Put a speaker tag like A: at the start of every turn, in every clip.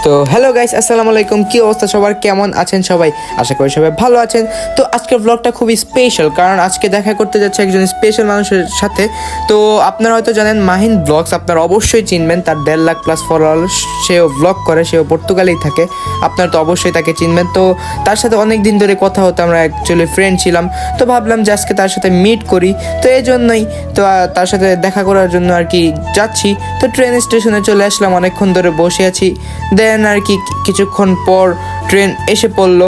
A: তো hello guys, আসসালামু আলাইকুম। কি অবস্থা সবার, কেমন আছেন সবাই? আশা করি সবাই ভালো আছেন। তো আজকের ব্লগটা খুবই স্পেশাল, কারণ আজকে দেখা করতে যাচ্ছে একজন স্পেশাল মানুষের সাথে। তো আপনারা হয়তো জানেন মাহিন ব্লগস, আপনারা অবশ্যই চিনবেন। তার 1.5 লাখ প্লাস ফলোয়ার, সেও ব্লগ করে, সেও পর্তুগালেই থাকে। আপনারা তো অবশ্যই তাকে চিনবেন। তো তার সাথে অনেক দিন ধরে কথা হতো, আমরা অ্যাকচুয়ালি ফ্রেন্ড ছিলাম। তো ভাবলাম যে আজকে তার সাথে মিট করি, তো এই জন্যই তো তার সাথে দেখা করার জন্য আর কি যাচ্ছি। তো ট্রেন স্টেশনে চলে আসলাম, অনেকক্ষণ ধরে বসে আছি। দেন আর কি কিছুক্ষণ পর ট্রেন এসে পড়লো।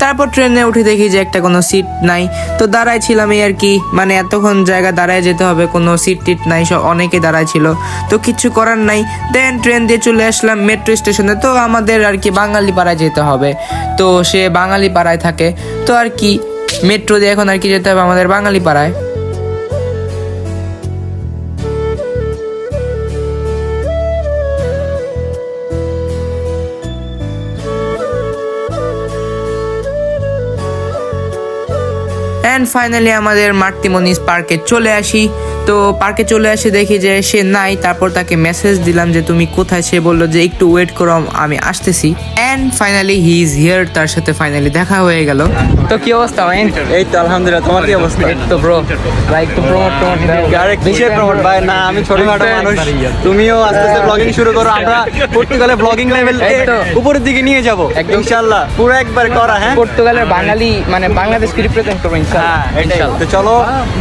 A: তারপর ট্রেনে উঠে দেখি যে একটা কোনো সিট নাই। তো দাঁড়ায় ছিলাম এই আর কি, মানে এতক্ষণ জায়গা দাঁড়ায় যেতে হবে, কোনো সিট টিট নাই, সব অনেকে দাঁড়ায় ছিল। তো কিছু করার নাই। দেন ট্রেন দিয়ে চলে আসলাম মেট্রো স্টেশনে। তো আমাদের আর কি বাঙালি পাড়ায় যেতে হবে, তো সে বাঙালি পাড়ায় থাকে। তো আর কি মেট্রো দিয়ে এখন আর কি যেতে হবে আমাদের বাঙালি পাড়ায়। অ্যান্ড ফাইনালি আমাদের মার্তিমনিস পার্কে চলে আসি। তো পার্কে চলে আসে দেখি যে সে নাই। তারপর তাকে মেসেজ দিলাম যে তুমি কোথায়। সে বললো যে একটু ওয়েট করো, আমি আসতেছি। And finally he is here, তার সাথে ফাইনালি দেখা হয়ে গেল। তো কি অবস্থা মাইন?
B: এই তো আলহামদুলিল্লাহ, তোমার কি অবস্থা?
A: এই তো ব্রো, ভাই একটু প্রমোট
B: আরে কিসের প্রমোট ভাই? না আমি ছোটখাটো মানুষ, তুমিও আস্তে আস্তে ব্লগিং শুরু করো। আমরা পর্তুগালে ব্লগিং লেভেল উপরের দিকে নিয়ে যাব ইনশাআল্লাহ, পুরো একবার করা। হ্যাঁ,
A: পর্তুগালের বাঙালি মানে বাংলাদেশকে রিপ্রেজেন্ট করবো ইনশাআল্লাহ।
B: হ্যাঁ এটাই। তো চলো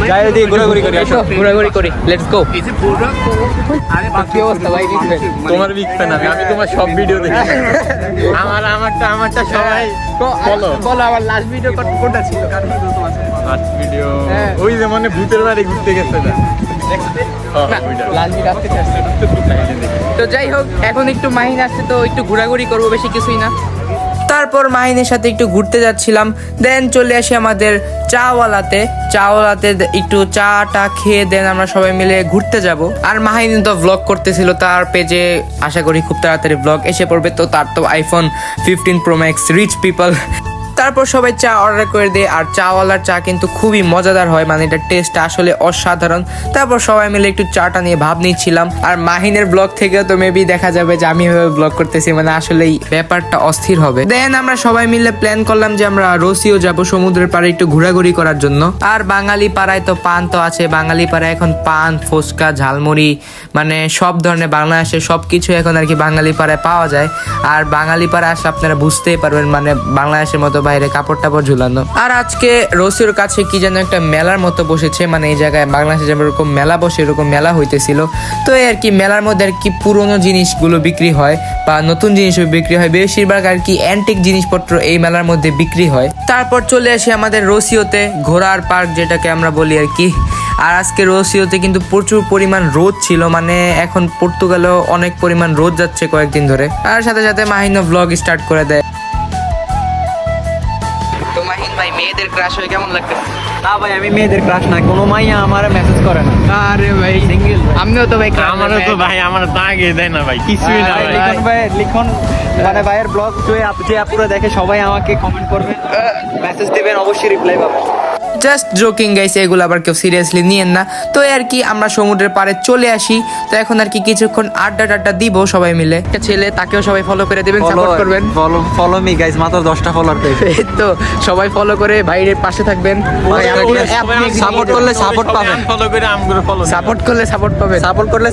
B: যাই ওদিকে ঘোরাঘুরি করি, আসো
A: ঘোরাঘুরি করি, লেটস গো। কি অবস্থা ভাই?
B: তোমার বিগ ফ্যান আমি তোমার সব ভিডিও দেখি। আমারটা সবাই
A: বলো আমার লাস্ট ভিডিও কোনটা ছিল?
B: লাস্ট ভিডিও ওই যে মানে ভূতের বাড়ি ঘুরতে গেছে না।
A: তো যাই হোক, এখন একটু মাহিন আসছে, তো একটু ঘোরাঘুরি করবো, বেশি কিছুই না। তারপর মাহিনের সাথে একটু ঘুরতে যাচ্ছিলাম। দেন চলে আসি আমাদের চাওয়ালাতে একটু চাটা খেয়ে দেন আমরা সবাই মিলে ঘুরতে যাব। আর মাহিন তো ব্লগ করতেছিল, তার পেজে আশা করি খুব তাড়াতাড়ি ব্লগ এসে পড়বে। তো তার তো iPhone 15 pro max, rich people. তারপর সবাই চা অর্ডার করে দেয়, আর চাওয়ালার চা কিন্তু খুবই মজাদার হয়, মানে এটার টেস্ট আসলে অসাধারণ। তারপর সবাই মিলে একটু চাটা নিয়ে ভাব নিচ্ছিলাম। আর মাহিনের ব্লগ থেকেও তো মেবি দেখা যাবে যে আমি এভাবে ব্লগ করতেছি, মানে আসলেই ব্যাপারটা অস্থির হবে। দেন আমরা সবাই মিলে প্ল্যান করলাম যে আমরা রসিও যাব, সমুদ্রের পাড়ে একটু ঘোরাঘুরি করার জন্য। আর বাঙালি পাড়ায় তো পান তো আছে, বাঙালি পাড়ায় এখন পান, ফুচকা, ঝালমুড়ি, মানে সব ধরনের বাংলাদেশের সব কিছু এখন আর কি বাঙালি পাড়ায় পাওয়া যায়। আর বাঙালি পাড়ায় আসলে আপনারা বুঝতেই পারবেন, মানে বাংলাদেশের মতো বাইরে কাপড় টাপড় ঝুলানো। আর আজকে রসির কাছে কি যেন একটা মেলার মতো বসেছে, মানে এই জায়গায় বাংলাদেশে যেমন এরকম মেলা বসে, এরকম মেলা হইতেছিল। তো এই আর কি মেলার মধ্যে আর কি পুরোনো জিনিসগুলো বিক্রি হয় বা নতুন জিনিসও বিক্রি হয়, বেশিরভাগ আর কি অ্যান্টিক জিনিসপত্র এই মেলার মধ্যে বিক্রি হয়। তারপর চলে আসি আমাদের রসিওতে, ঘোড়ার পার্ক যেটাকে আমরা বলি আর কি। আর আজকে রসিওতে কিন্তু প্রচুর পরিমাণ রোদ ছিল, মানে এখন পর্তুগালেও অনেক পরিমাণ রোদ যাচ্ছে কয়েকদিন ধরে। আর সাথে সাথে মাহিনও ব্লগ স্টার্ট করে দেয়। তো মাহিন ভাই, মেয়েদের ক্রাশ হয়ে কেমন লাগতেছে?
B: না ভাই, আমি মেয়েদের ক্রাশ না, কোনো মাইয়া আমার মেসেজ করে না।
A: আরে ভাই সিঙ্গেল, আমিও তো ভাই,
C: আমারও তো ভাই, আমার তো আগে দেয় না ভাই, কিছুই না ভাই।
B: লিখন মানে ভাইয়ের ব্লগ যে আপুরা দেখে সবাই আমাকে কমেন্ট করবেন, মেসেজ দিবেন, অবশ্যই রিপ্লাই পাবেন।
A: জাস্ট জোকিং গাইস, এগুলো আবার কেউ সিরিয়াসলি নিয়েন না। তো আর কি আমরা সমুদ্রের পাড়ে চলে আসি। তো এখন আর কি কিছুক্ষণ আড্ডা দিব সবাই মিলে। একটা ছেলে, তাকেও সবাই ফলো করে দেবেন, সাপোর্ট করবেন।
B: ফলো মি গাইস, মাত্র 10টা ফলোয়ার পেয়েছে।
A: তো সবাই ফলো করে ভাইয়ের পাশে থাকবেন।
B: সাপোর্ট করলে সাপোর্ট পাবেন,
C: ফলো করে আমগুলো ফলো,
A: সাপোর্ট করলে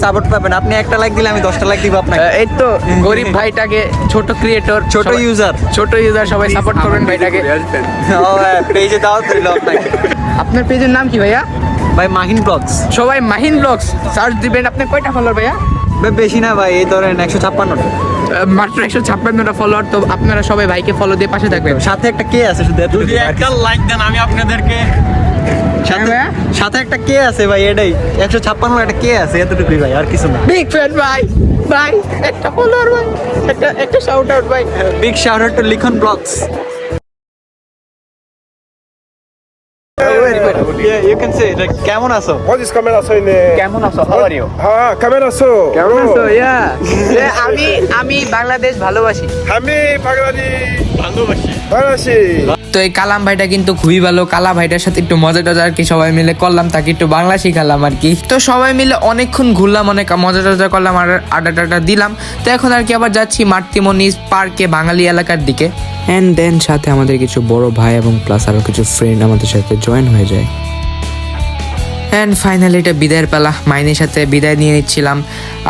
A: সাপোর্ট পাবেন।
B: আপনি একটা লাইক দিলে আমি 10টা লাইক দিব আপনাকে।
A: এই তো গরিব ভাইটাকে, ছোট ক্রিয়েটর,
B: ছোট ইউজার
A: সবাই সাপোর্ট করবেন ভাইটাকে।
B: পেজে দাওয়াত দিল আপনাকে।
A: আপনার পেজের নাম কি ভাইয়া?
B: ভাই মাহিন ব্লগস।
A: সবাই মাহিন ব্লগস সার্চ দিবেন। আপনি কয়টা ফলোয়ার ভাইয়া?
B: বেশি না ভাই, এই ধরেন 156টা,
A: মাত্র 156টা ফলোয়ার। তো আপনারা সবাই ভাইকে ফলো দিয়ে পাশে থাকবেন।
B: সাথে একটা কে আছে শুধু
C: যদি একটা লাইক দেন আমি আপনাদেরকে।
B: সাথে একটা কে আছে ভাই, এটাই 156 একটা কে আছে, এতটুকুই ভাই, আর কিছু না।
A: বিগ ফ্যান ভাই, একটা ফলোয়ার ভাই, একটা শাউট আউট ভাই।
B: বিগ শাউট আউট টু লিখন blogs. You can say like কেমন আছো?
D: What is camera so in
B: কেমন আছো? How are you?
D: camera so.
A: কেমন আছো? আমি বাংলাদেশ ভালোবাসি।
D: আমি বাংলাদেশ
C: ভালোবাসি।
D: ভালোবাসি।
A: তো এই কালাম ভাইটা কিন্তু খুবই ভালো, কালা ভাইটার সাথে একটু মজা টজা আর কি সবাই মিলে করলাম, তাকে একটু বাংলা শিখালাম আর কি। তো সবাই মিলে অনেকক্ষণ ঘুরলাম, অনেক মজা টজা করলাম আর আড্ডা টাড্ডা দিলাম। তো এখন আর কি আবার যাচ্ছি মার্তিমনিজ পার্কে, বাঙালি এলাকার দিকে। অ্যান্ড দেন সাথে আমাদের কিছু বড় ভাই এবং প্লাস আরও কিছু ফ্রেন্ড আমাদের সাথে জয়েন হয়ে যায়। অ্যান্ড ফাইনালি এটা বিদায়ের পালা, মাইনের সাথে বিদায় নিয়ে নিচ্ছিলাম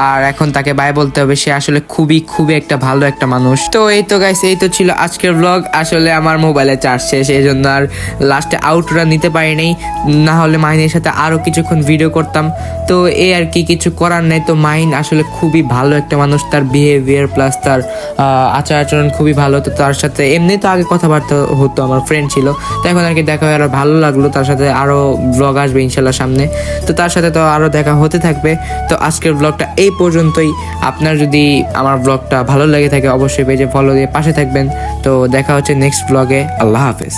A: আর এখন তাকে বাই বলতে হবে। সে আসলে খুবই একটা ভালো একটা মানুষ। তো এই তো গাইস, এই তো ছিল আজকের ব্লগ। আসলে আমার মোবাইলে চার্জ শেষ, এই জন্য আর লাস্টে আউটরা নিতে পারিনি, না হলে মাইনের সাথে আরও কিছুক্ষণ ভিডিও করতাম। তো এই আর কি, কিছু করার নেই। তো মাইন আসলে খুবই ভালো একটা মানুষ, তার বিহেভিয়ার প্লাস তার আচার আচরণ খুবই ভালো। তো তার সাথে এমনি তো আগে কথাবার্তা হতো, আমার ফ্রেন্ড ছিল। তো এখন আর কি দেখা হয়ে আরও ভালো লাগলো, তার সাথে আরও ব্লগ আসবে ইনশাল্লাহ সামনে। তো তার সাথে তো আরও দেখা হতে থাকবে। তো আজকের ব্লগটা এই পর্যন্তই। আপনার যদি আমার ব্লগটা ভালো লেগে থাকে অবশ্যই পেজে ফলো দিয়ে পাশে থাকবেন। তো দেখা হচ্ছে নেক্সট ব্লগে। আল্লাহ হাফেজ।